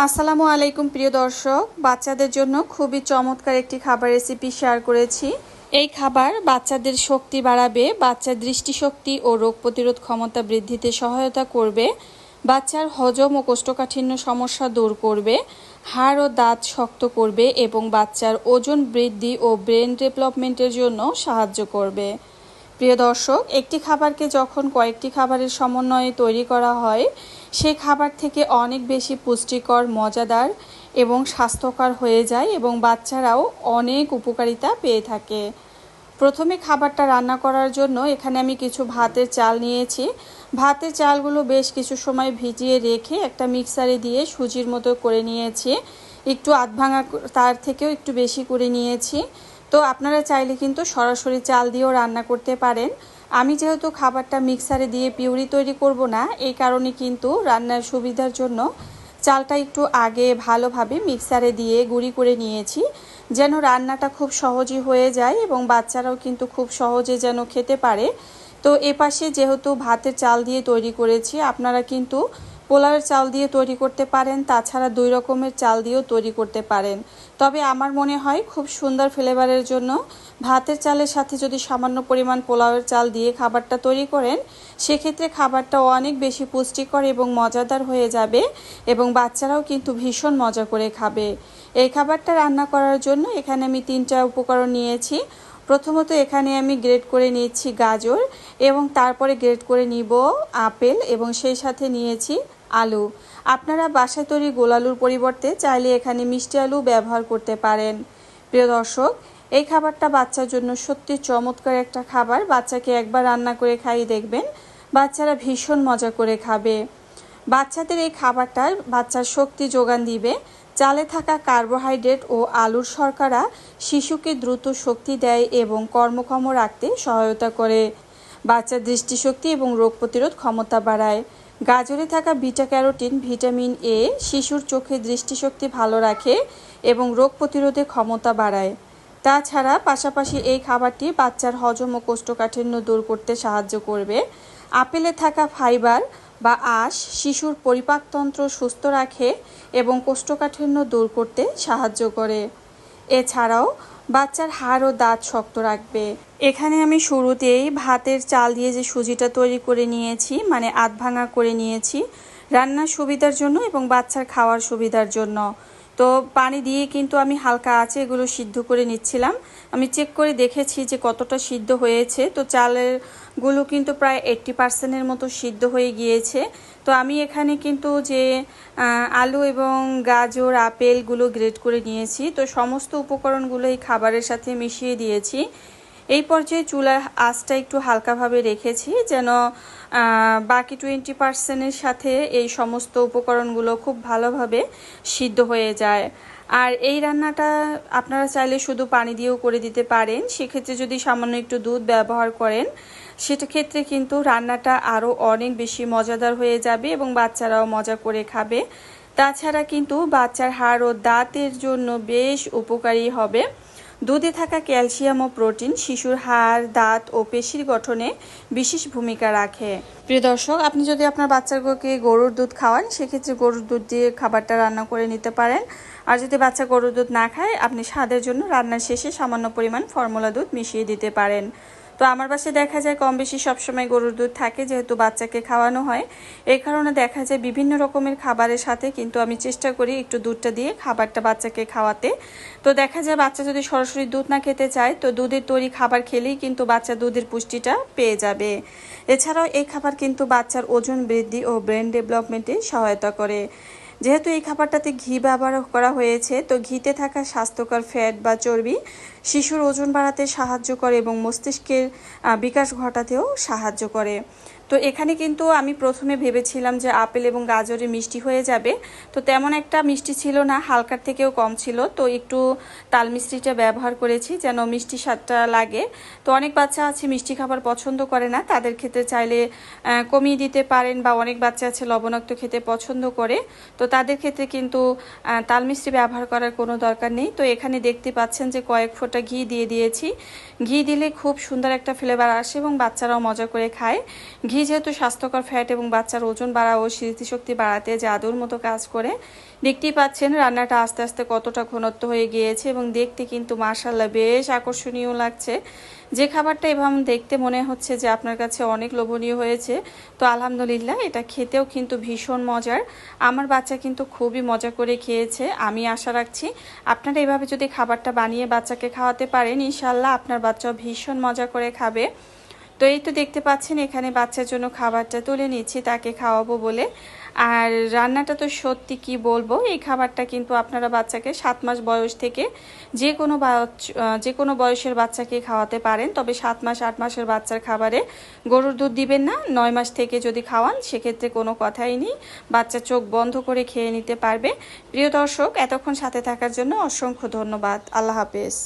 আসসালামু আলাইকুম প্রিয় দর্শক, বাচ্চাদের জন্য খুবই চমৎকার একটি খাবার রেসিপি শেয়ার করেছি। এই খাবার বাচ্চাদের শক্তি বাড়াবে, বাচ্চার দৃষ্টিশক্তি ও রোগ প্রতিরোধ ক্ষমতা বৃদ্ধিতে সহায়তা করবে, বাচ্চার হজম ও কোষ্ঠকাঠিন্য সমস্যা দূর করবে, হাড় ও দাঁত শক্ত করবে এবং বাচ্চার ওজন বৃদ্ধি ও ব্রেন ডেভেলপমেন্টের জন্য সাহায্য করবে। প্রিয় দর্শক, একটি খাবারকে যখন কয়েকটি খাবারের সমন্বয়ে তৈরি করা হয়, সেই খাবার থেকে অনেক বেশি পুষ্টিকর, মজাদার এবং স্বাস্থ্যকর হয়ে যায় এবং বাচ্চারাও অনেক উপকারিতা পেয়ে থাকে। প্রথমে খাবারটা রান্না করার জন্য এখানে আমি কিছু ভাতের চাল নিয়েছি। ভাতের চালগুলো বেশ কিছু সময় ভিজিয়ে রেখে একটা মিক্সারে দিয়ে সুজির মতো করে নিয়েছি। একটু আধ ভাঙা, তার থেকেও একটু বেশি করে নিয়েছি। তো আপনারা চাইলে কিন্তু সরাসরি চাল দিয়েও রান্না করতে পারেন। আমি যেহেতু খাবারটা মিক্সারে দিয়ে পিউরি তৈরি করব না, এই কারণে কিন্তু রান্নার সুবিধার জন্য চালটা একটু আগে ভালোভাবে মিক্সারে দিয়ে গুঁড়ি করে নিয়েছি, যেন রান্নাটা খুব সহজই হয়ে যায় এবং বাচ্চারাও কিন্তু খুব সহজে যেন খেতে পারে। তো এপাশে যেহেতু ভাতের চাল দিয়ে তৈরি করেছি, আপনারা কিন্তু পোলাওয়ের চাল দিয়ে তৈরি করতে পারেন, তাছাড়া 2 রকমের চাল দিয়েও তৈরি করতে পারেন। তবে আমার মনে হয় খুব সুন্দর ফ্লেভারের জন্য ভাতের চালের সাথে যদি সামান্য পরিমাণ পোলাওয়ের চাল দিয়ে খাবারটা তৈরি করেন, সেক্ষেত্রে খাবারটা অনেক বেশি পুষ্টিকর এবং মজাদার হয়ে যাবে এবং বাচ্চারাও কিন্তু ভীষণ মজা করে খাবে। এই খাবারটা রান্না করার জন্য এখানে আমি 3টা উপকরণ নিয়েছি। প্রথমত এখানে আমি গ্রেট করে নিয়েছি গাজর এবং তারপরে গ্রেট করে নিব আপেল এবং সেই সাথে নিয়েছি আলু। আপনারা বাসায় তৈরি গোল আলুর পরিবর্তে চাইলে এখানে মিষ্টি আলু ব্যবহার করতে পারেন। প্রিয় দর্শক, এই খাবারটা বাচ্চার জন্য সত্যি চমৎকার একটা খাবার। বাচ্চাকে একবার রান্না করে খাইয়ে দেখবেন, বাচ্চারা ভীষণ মজা করে খাবে। বাচ্চাদের এই খাবারটা বাচ্চার শক্তি যোগান দিবে। চালে থাকা কার্বোহাইড্রেট ও আলুর শর্করা শিশুকে দ্রুত শক্তি দেয় এবং কর্মক্ষম রাখতে সহায়তা করে। বাচ্চার দৃষ্টিশক্তি এবং রোগ প্রতিরোধ ক্ষমতা বাড়ায়। গাজরে থাকা বিটা ক্যারোটিন, ভিটামিন এ শিশুর চোখের দৃষ্টিশক্তি ভালো রাখে এবং রোগ প্রতিরোধে ক্ষমতা বাড়ায়। তাছাড়া পাশাপাশি এই খাবারটি বাচ্চার হজম ও কোষ্ঠকাঠিন্য দূর করতে সাহায্য করবে। আপেলে থাকা ফাইবার বা আঁশ শিশুর পরিপাকতন্ত্র সুস্থ রাখে এবং কোষ্ঠকাঠিন্য দূর করতে সাহায্য করে। এছাড়াও বাচ্চার হাড় ও দাঁত শক্ত রাখবে। এখানে আমি শুরুতেই ভাতের চাল দিয়ে যে সুজিটা তৈরি করে নিয়েছি, মানে আধ ভাঙা করে নিয়েছি রান্নার সুবিধার জন্য এবং বাচ্চার খাওয়ার সুবিধার জন্য। তো পানি দিয়ে কিন্তু আমি হালকা আঁচে এগুলো সিদ্ধ করে নিচ্ছিলাম। আমি চেক করে দেখেছি যে কতটা সিদ্ধ হয়েছে। তো চালের গুলো কিন্তু প্রায় 80% মতো সিদ্ধ হয়ে গিয়েছে। তো আমি এখানে কিন্তু যে আলু এবং গাজর আপেলগুলো গ্রেট করে নিয়েছি, তো সমস্ত উপকরণগুলো এই খাবারের সাথে মিশিয়ে দিয়েছি। এই পর্যায়ে চুলার আঁচটা একটু হালকাভাবে রেখেছি, যেন বাকি 20%-এর সাথে এই সমস্ত উপকরণগুলো খুব ভালোভাবে সিদ্ধ হয়ে যায়। আর এই রান্নাটা আপনারা চাইলে শুধু পানি দিয়েও করে দিতে পারেন। সেক্ষেত্রে যদি সামান্য একটু দুধ ব্যবহার করেন, সেটা ক্ষেত্রে কিন্তু রান্নাটা আরও অনেক বেশি মজাদার হয়ে যাবে এবং বাচ্চারাও মজা করে খাবে। তাছাড়া কিন্তু বাচ্চার হাড় ও দাঁতের জন্য বেশ উপকারী হবে। দুধে থাকা ক্যালসিয়াম ও প্রোটিন শিশুর হাড়, দাঁত ও পেশির গঠনে বিশেষ ভূমিকা রাখে। প্রিয় দর্শক, আপনি যদি আপনার বাচ্চাকে গরুর দুধ খাওয়ান, সেক্ষেত্রে গরুর দুধ দিয়ে খাবারটা রান্না করে নিতে পারেন। আর যদি বাচ্চা গরুর দুধ না খায়, আপনি স্বাদের জন্য রান্নার শেষে সামান্য পরিমাণ ফর্মুলা দুধ মিশিয়ে দিতে পারেন। তো আমার বাসায় দেখা যায় কম বেশি সবসময় গরুর দুধ থাকে, যেহেতু বাচ্চাকে খাওয়ানো হয়। এই কারণে দেখা যায় বিভিন্ন রকমের খাবারের সাথে কিন্তু আমি চেষ্টা করি একটু দুধটা দিয়ে খাবারটা বাচ্চাকে খাওয়াতে। তো দেখা যায় বাচ্চা যদি সরাসরি দুধ না খেতে চায়, তো দুধের তৈরি খাবার খেলেই কিন্তু বাচ্চা দুধের পুষ্টিটা পেয়ে যাবে। এছাড়াও এই খাবার কিন্তু বাচ্চার ওজন বৃদ্ধি ও ব্রেন ডেভেলপমেন্টে সহায়তা করে। যেহেতু এই খাবারটাতে ঘি ব্যবহার করা হয়েছে, তো ঘিতে থাকা স্বাস্থ্যকর ফ্যাট বা চর্বি শিশুর ওজন বাড়াতে সাহায্য করে এবং মস্তিষ্কের বিকাশ ঘটাতেও সাহায্য করে। তো এখানে কিন্তু আমি প্রথমে ভেবেছিলাম যে আপেল এবং গাজরে মিষ্টি হয়ে যাবে, তো তেমন একটা মিষ্টি ছিল না, হালকার থেকেও কম ছিল। তো একটু তাল মিষ্টিটা ব্যবহার করেছি যেন মিষ্টি স্বাদটা লাগে। তো অনেক বাচ্চা আছে মিষ্টি খাবার পছন্দ করে না, তাদের ক্ষেত্রে চাইলে কমিয়ে দিতে পারেন, বা অনেক বাচ্চা আছে লবণাক্ত খেতে পছন্দ করে, তো তাদের ক্ষেত্রে কিন্তু তাল মিষ্টি ব্যবহার করার কোনো দরকার নেই। তো এখানে দেখতে পাচ্ছেন যে কয়েক ফোঁটা ঘি দিয়ে দিয়েছি। ঘি দিলে খুব সুন্দর একটা ফ্লেভার আসে এবং বাচ্চারাও মজা করে খায়। ঘি ঘি যেহেতু স্বাস্থ্যকর ফ্যাট এবং বাচ্চার ওজন বাড়া ও স্মৃতিশক্তি বাড়াতে জাদুর মতো কাজ করে। দেখতেই পাচ্ছেন রান্নাটা আস্তে আস্তে কতটা ঘনত্ব হয়ে গিয়েছে এবং দেখতে কিন্তু মাশাআল্লাহ বেশ আকর্ষণীয় লাগছে। যে খাবারটা এভাবে দেখতে মনে হচ্ছে যে আপনার কাছে অনেক লোভনীয় হয়েছে, তো আলহামদুলিল্লাহ এটা খেতেও কিন্তু ভীষণ মজার। আমার বাচ্চা কিন্তু খুবই মজা করে খেয়েছে। আমি আশা রাখছি আপনারা এভাবে যদি খাবারটা বানিয়ে বাচ্চাকে খাওয়াতে পারেন, ইনশাল্লাহ আপনার বাচ্চাও ভীষণ মজা করে খাবে। তো এই তো দেখতে পাচ্ছেন এখানে বাচ্চার জন্য খাবারটা তুলে নিচ্ছি তাকে খাওয়াবো বলে। আর রান্নাটা তো সত্যি কি বলবো, এই খাবারটা কিন্তু আপনারা বাচ্চাকে 7 মাস বয়স থেকে যে কোনো বয়সের বাচ্চাকে খাওয়াতে পারেন। তবে 7 মাস 8 মাসের বাচ্চার খাবারে গরুর দুধ দিবেন না। 9 মাস থেকে যদি খাওয়ান সেক্ষেত্রে কোনো কথাই নেই, বাচ্চা চোখ বন্ধ করে খেয়ে নিতে পারবে। প্রিয় দর্শক, এতক্ষণ সাথে থাকার জন্য অসংখ্য ধন্যবাদ। আল্লাহ হাফেজ।